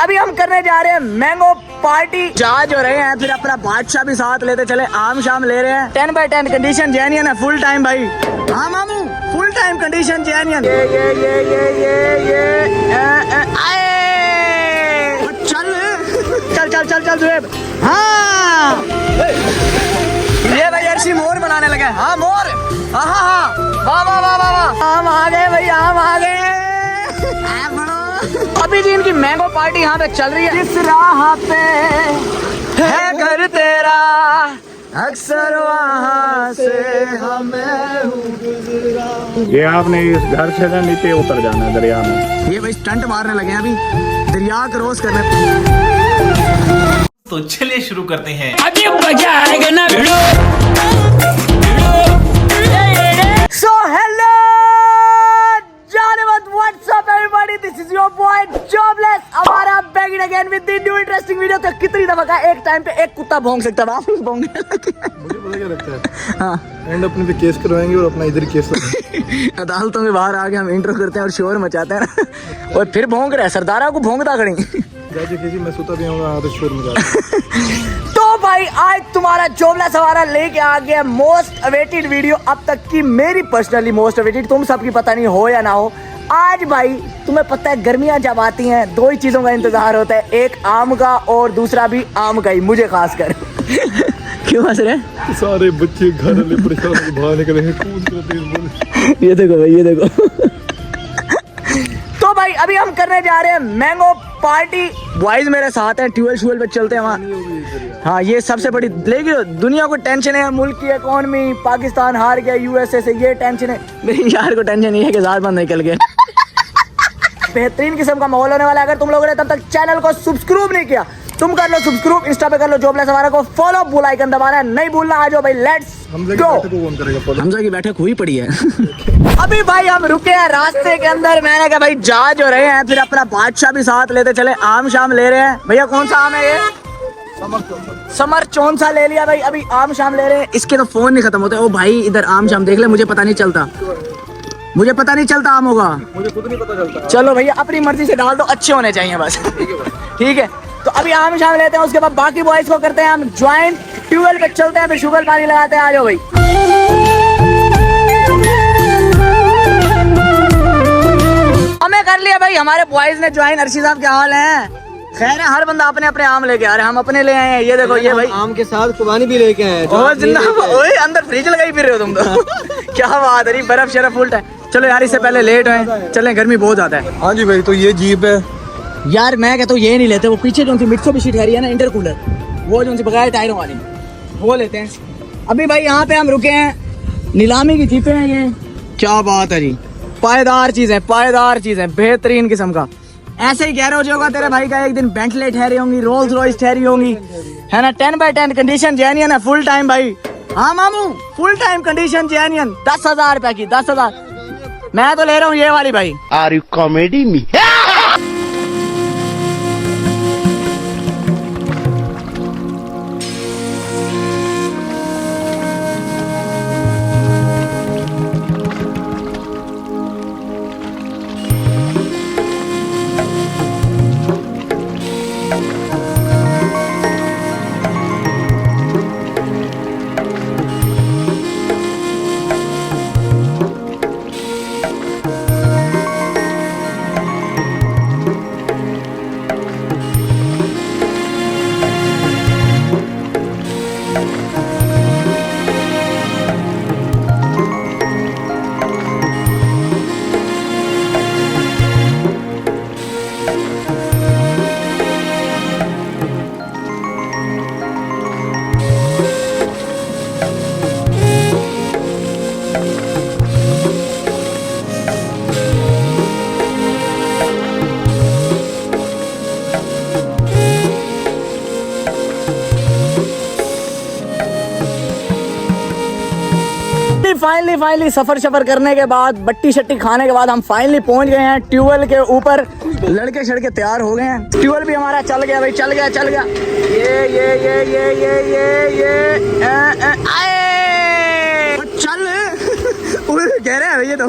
अभी हम करने जा रहे हैं मैंगो पार्टी। जहाज हो रहे हैं, फिर अपना बादशाह भी साथ लेते चले, आम शाम ले रहे हैं। 10/10 कंडीशन जेन्युइन है, फुल टाइम भाई। हाँ मामू, फुल टाइम कंडीशन जेन्युइन। चल चल चल चल जुएब। हाँ ये भाई अर्शी मोर बनाने लगे। हाँ मोर, हाँ हाँ हाँ, वाह वाह वाह वाह वाह, आम आ गए भाई, आम आ गए। अभी जी इनकी मैंगो पार्टी यहाँ पे चल रही है। इस राह पे है घर तेरा, अक्सर वहाँ से हमें गुजरा। ये आपने इस घर से ना नीचे उतर जाना है दरिया में। ये भाई स्टंट मारने लगे हैं अभी, दरिया क्रॉस करने। तो चलिए शुरू करते हैं। अभी मजा आएगा ना भिड़ो। So hello, what's up everybody? This is your boy Jobless. हमारा back in again with the new interesting video। तो कितनी दफा का एक टाइम पे एक कुत्ता भौंक सकता था, आप भौंकने लगे। मुझे पता क्या लगता है, हाँ एंड अपने पे केस करवाएंगे और अपना इधर केस अदालतों में बाहर आके हम इंट्रो करते हैं और शोर मचाते हैं ना, और फिर भौंक रहे हैं। सरदारा को भौंकता खड़ी। मैं सोता भी हूँ, तो शोर मचा। तो भाई आज तुम्हारा जोबलेस हमारा लेके आ गया मोस्ट अवेटेड वीडियो, अब तक की मेरी पर्सनली मोस्ट अवेटेड, तुम सबकी पता नहीं हो या ना हो। आज भाई तुम्हें पता है गर्मियां जब आती हैं दो ही चीजों का इंतजार होता है, एक आम का और दूसरा भी आम का ही, मुझे खास कर। क्यों हंस रहे? सारे बच्चे घर वाले परेशान होकर बाहर निकले हैं, कूद कर तेज बोले। ये देखो भाई, ये देखो। तो भाई अभी हम करने जा रहे हैं मैंगो पार्टी। बॉयज मेरे साथ हैं, ट्यूबवेल पे चलते हैं वहाँ। हाँ ये सबसे बड़ी, लेकिन दुनिया को टेंशन है मुल्क की इकोनॉमी, पाकिस्तान हार गया यूएसए से, ये टेंशन है। मेरी यार को टेंशन नहीं है कि जार बंद निकल गया। बेहतरीन किस्म का माहौल होने वाला है। अगर तुम लोगों ने तब तक चैनल को सब्सक्राइब नहीं किया, तुम कर लो सब्सक्राइब, इंस्टा पे कर लो जोबलेस हमारा को फॉलो, बेल आइकन दबाना है नहीं भूलना। आ जाओ भाई, लेट्स गो। हमजा की बैठक हुई पड़ी है। अभी भाई हम रुके हैं रास्ते के अंदर, मैंने कहा भाई जहाज हो रहे हैं, फिर अपना बादशाह भी साथ लेते चले, आम शाम ले रहे हैं। भैया कौन सा आम है ये? समर चौन सा ले लिया भाई, अभी आम शाम ले रहे हैं। इसके तो फोन नहीं खत्म होते। ओ भाई इधर आम शाम देख ले, मुझे पता नहीं चलता, मुझे पता नहीं चलता आम होगा, मुझे खुद नहीं पता चलता। चलो भैया अपनी मर्जी से डाल दो, अच्छे होने चाहिए बस। ठीक है, तो अभी आम शाम लेते हैं, उसके बाद बाकी बॉयज को करते हैं हम ज्वाइन, ट्यूबवेल पे चलते हैं, फिर शुगर पानी लगाते हैं। आ जाओ भाई। हमें कर लिया भाई हमारे बॉयज ने ज्वाइन। अर्शी साहब क्या हाल है? खैर है, हर बंदा अपने अपने आम लेके आ रहे हैं, हम अपने ले आए हैं। ये देखो ये भाई आम के साथ कुर्बानी भी लेके आए। ओए अंदर फ्रिज लगाई फिर रहे हो तुम तो। क्या बात है, बर्फ शरफ फुल है। चलो यार इससे पहले लेट हुए, चलें गर्मी बहुत ज्यादा है। हाँ जी भाई, तो ये जीप है यार, मैं कहता हूँ ये नहीं लेते, वो पीछे जो मित्सुबिशी ठहरी है ना इंटरकूलर, वो जो बगैर टायरों वाली, वो लेते हैं। अभी भाई यहाँ पे हम रुके हैं, नीलामी की जीपें हैं ये। क्या बात है जी, पायदार चीज है, पायदार चीज है, बेहतरीन किस्म का। ऐसे ही गैरेज होगा तेरे भाई का, एक दिन बेंटले ठहरी होंगी, रोल्स रॉयस ठहरी होंगी, है ना। 10/10 कंडीशन जेन्युइन है, फुल टाइम भाई। हाँ मामू, फुल टाइम कंडीशन जेन्युइन। 10,000 रुपए की, 10,000। मैं तो ले रहा हूँ ये वाली भाई। Are you comedy me? Finally सफर करने के बाद, बट्टी शट्टी खाने के बाद हम फाइनली पहुंच गए हैं ट्यूबवेल के ऊपर। लड़के शड़के तैयार हो गए हैं, ट्यूबवेल भी हमारा चल गया भाई, चल गया। ये आए चल। कह रहे हैं ये तो।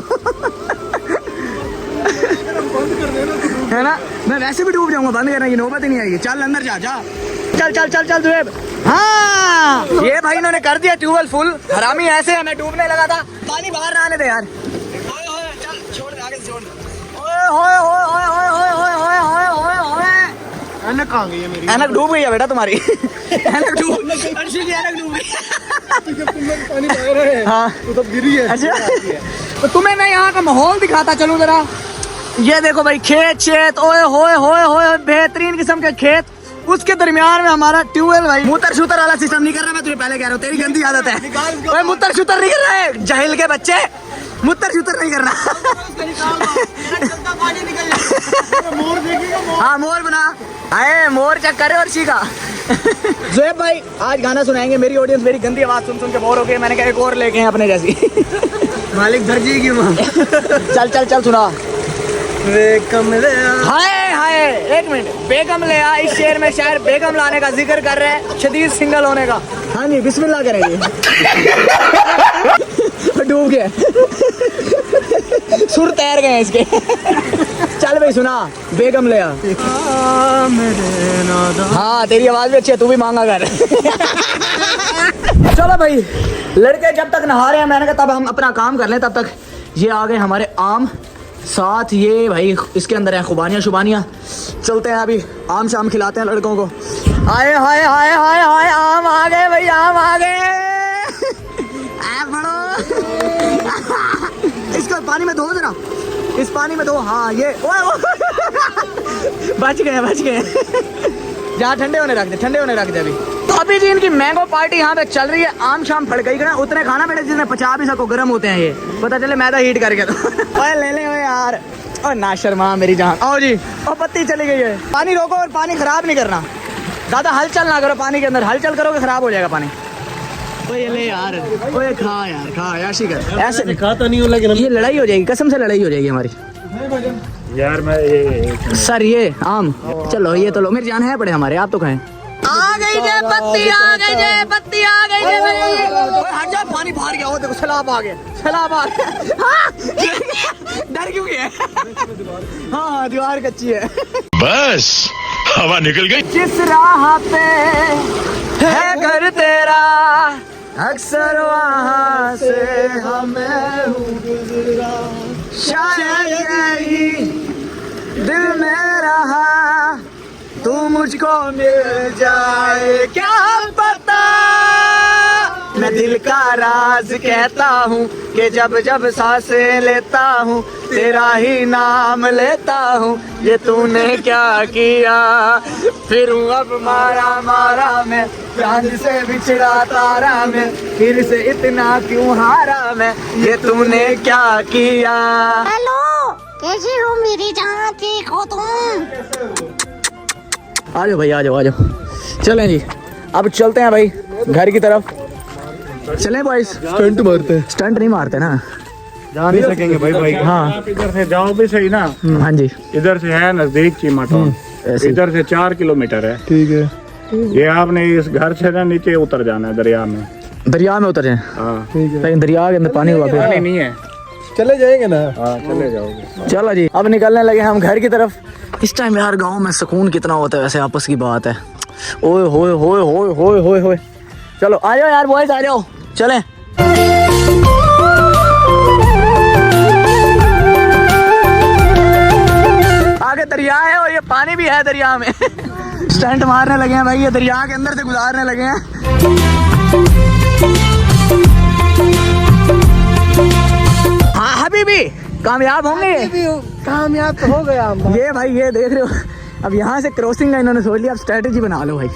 है ना, मैं वैसे भी डूब जाऊंगा, बंद करने की नौबत ही नहीं आएगी। चल अंदर जा जा, चल चल चल चल जुएब। हाँ ये भाई इन्होंने कर दिया ट्यूबवेल फुल, हरामी ऐसे है, मैं डूबने लगा था, पानी बाहर ना आने दे यार। ओए ओए चल छोड़ दे, आगे से छोड़। ओए ओए ओए ओए ओए ओए ओए ओए ओए ओए ऐनक कहाँ गई है मेरी? ऐनक डूब गई है बेटा तुम्हारी। ऐनक डूब, अर्शी की ऐनक डूब गई। जब तुम लोग पानी बह रहे हैं हाँ तो तब गिरी है। अच्छा तो तुम्हें मैं यहाँ का माहौल दिखाता चलूं जरा। ये देखो भाई खेत शेत, ओए होए होए होए, बेहतरीन किस्म के खेत, उसके दरमियान में हमारा ट्यूबवेल। भाई मूत्र शूतर वाला सिस्टम नहीं कर रहा, मैं तुझे पहले कह रहा हूँ, तेरी गंदी आदत है। ओए मूत्र शूतर नहीं कर रहा है, जाहिल के बच्चे, मूत्र शूतर नहीं कर रहा। हाँ मोर बना, आए मोर चेक करे और सीखा। जोएब भाई आज गाना सुनाएंगे, मेरी ऑडियंस मेरी गंदी आवाज सुन सुन के बोर हो गई, मैंने कहा एक और लेके हैं अपने जैसी। मालिक दर्जी की माँ। चल चल चल सुना। हाय हाय एक मिनट, बेगम ले आ, इस शेर में शायर बेगम लाने का जिक्र कर रहे हैं, शदीद सिंगल होने का। हाँ जी बिस्मिल्लाह करेंगे। डूब गए, सुर तैर गए इसके। चल भाई सुना, बेगम ले आ। हाँ तेरी आवाज भी अच्छी है, तू भी मांगा कर। चलो भाई लड़के जब तक नहा रहे हैं, मैंने कहा तब हम अपना काम कर लें, तब तक ये आ गए हमारे आम, साथ ये भाई इसके अंदर है खुबानियाँ शुबानियाँ। चलते हैं अभी आम शाम खिलाते हैं लड़कों को। आए हाय हाय हाय हाय, आम आ गए भाई, आम आ गए। इसको पानी में धो जरा, इस पानी में धो। हाँ ये बच गए बच गए। जहाँ ठंडे होने रख दे, ठंडे होने रख दे अभी। तो अभी जी इनकी मैंगो पार्टी यहाँ पे चल रही है, आम शाम फड़ गई ना, उतने खाना बेटे जिसमें 50 भी सको गर्म होते हैं, ये पता चले मैदा हीट करके। तो ओए ले ले ओए यार, और ना शर्मा मेरी जान। आओ जी, और पत्ती चली गई है। पानी रोको और पानी खराब नहीं करना, ज्यादा हलचल ना करो पानी के अंदर, हलचल करोगे खराब हो जाएगा पानी। ओए ले यार, ओए खा यार, खा याशी कर, ऐसे खाता नहीं हो, लेकिन ये लड़ाई हो जाएगी, कसम से लड़ाई हो जाएगी हमारी। यार मैं ये सर ये आम, चलो ये तो लो, मेरी जान है पड़े हमारे, आप तो खाएं। आ गई जे पत्ती, आ गई जे पत्ती, आ गई जे मेरी। ओए हट जा, पानी बाहर गया, वो देखो सैलाब आ गया, सैलाब आ गया। हाँ, डर क्यों गया? हाँ दीवार कच्ची है। बस हवा निकल गई। जिस राह पे है घर तेरा, अक्सर वहाँ से हमें गुजरा, शायद यही दिल में रहा, तू मुझको मिल जाए क्या पता। मैं दिल का राज कहता हूँ कि जब जब सांसें लेता हूँ, तेरा ही नाम लेता हूँ। ये तूने क्या किया, फिर अब मारा मारा मैं, चांद से बिछड़ा तारा मैं, फिर से इतना क्यों हारा मैं, ये तूने क्या किया। हेलो कैसी हो मेरी जान, ठीक हो तुम? आ जाओ भाई, आ जाओ आ जाओ, चलें जी अब चलते हैं भाई घर की तरफ। चलें बॉयज, स्टंट मारते हैं। स्टंट नहीं मारते ना, जा नहीं सकेंगे भाई भाई। हाँ आप इधर से जाओ भी सही ना, हाँ जी इधर से है नजदीक चीमा टाउन, ऐसे। इधर से 4 किलोमीटर है। ठीक है, ये आपने इस घर से ना नीचे उतर जाना है दरिया में। दरिया में उतर जाए, हाँ ठीक है, लेकिन दरिया के अंदर पानी हुआ पानी फिर। नहीं है। चले जाएंगे ना। हाँ चले जाओगे। चलो जी अब निकलने लगे हम घर की तरफ। इस टाइम यार गांव में सुकून कितना होता है, वैसे आपस की बात है। ओए होए होए होए होए होए होए, चलो आ जाओ यार बॉयज, आ जाओ चलें। आगे दरिया है और ये पानी भी है दरिया में। स्टंट मारने लगे हैं भाई, ये दरिया के अंदर से गुजारने लगे हैं। हाँ हबीबी कामयाब होंगे ये, कामयाब तो हो गया। ये भाई ये देख रहे हो, अब यहाँ से क्रॉसिंग का इन्होंने सोच लिया, अब स्ट्रेटेजी बना लो भाई।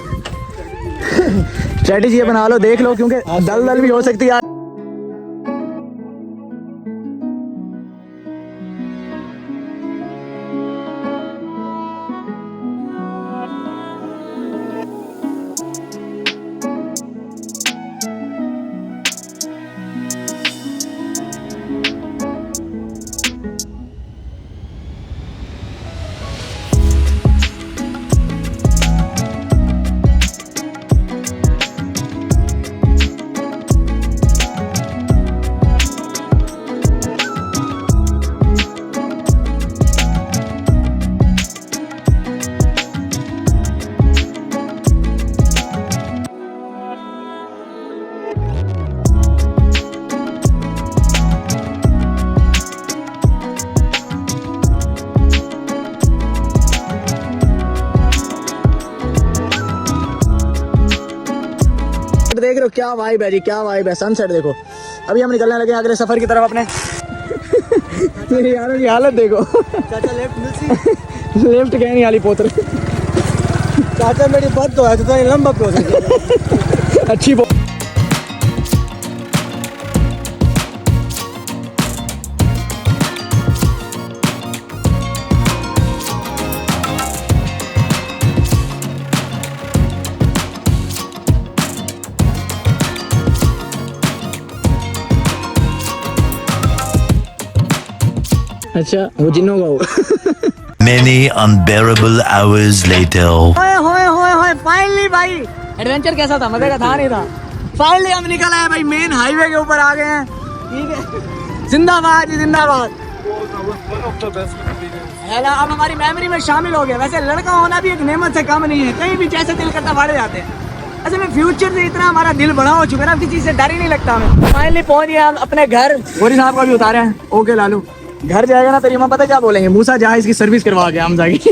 स्ट्रेटेजी बना लो, देख लो, क्योंकि दल भी हो सकती है। करो क्या वाइब है जी, क्या वाइब है। सनसेट देखो। अभी हम निकलने लगे अगले सफर की तरफ अपने। मेरी यारों की हालत देखो। चाचा लेफ्ट मिलती लेफ्ट गए नहीं हाली पोत्र। चाचा मेरी बात तो है तो लंबा प्रोसेस अच्छी अच्छा वो जिन्नों का हो। Many unbearable hours later. होए फाइनली भाई एडवेंचर कैसा था? मजे का था नहीं था? फाइनली हम निकल आए भाई, मेन हाईवे के ऊपर आ गए हैं। ठीक है, जिंदाबाद जी जिंदाबाद। अब हमारी मेमोरी में शामिल हो गया। वैसे लड़का होना भी एक नेमत से कम नहीं है, कहीं भी जैसे दिल करता बढ़ जाते हैं। ऐसे में फ्यूचर से इतना हमारा दिल बड़ा हो चुका है ना, किसी चीज से डर ही नहीं लगता हमें। फाइनली पहुंच गए हम अपने घर। गोरी साहब का भी उतारे हैं। ओके लालू, घर जाएगा ना तेरी माँ पता क्या बोलेंगे, मूसा जहाँ इसकी सर्विस करवा के हम जाएंगे।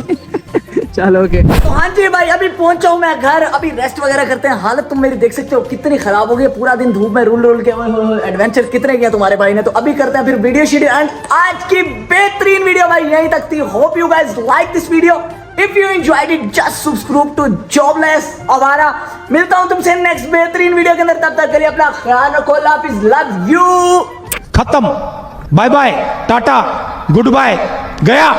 चलो ओके। तो हाँ जी भाई अभी पहुंचा हूँ मैं घर। अभी रेस्ट वगैरह करते हैं। हालत तुम मेरी देख सकते हो कितनी खराब हो गई, पूरा दिन धूप में रोल के एडवेंचर कितने किया तुम्हारे भाई ने। तो अभी करते हैं फिर वीडियो शीडियो एंड आज की बेहतरीन वीडियो भाई यहीं तक थी। Hope you guys like this video. If you enjoyed it just subscribe to jobless Awara. मिलता हूँ तुमसे नेक्स्ट बेहतरीन वीडियो के अंदर, तब तक के लिए अपना ख्याल रखो। अल्लाह हाफिज़, लव यू। खत्म, bye bye, ta-ta, good bye, गया।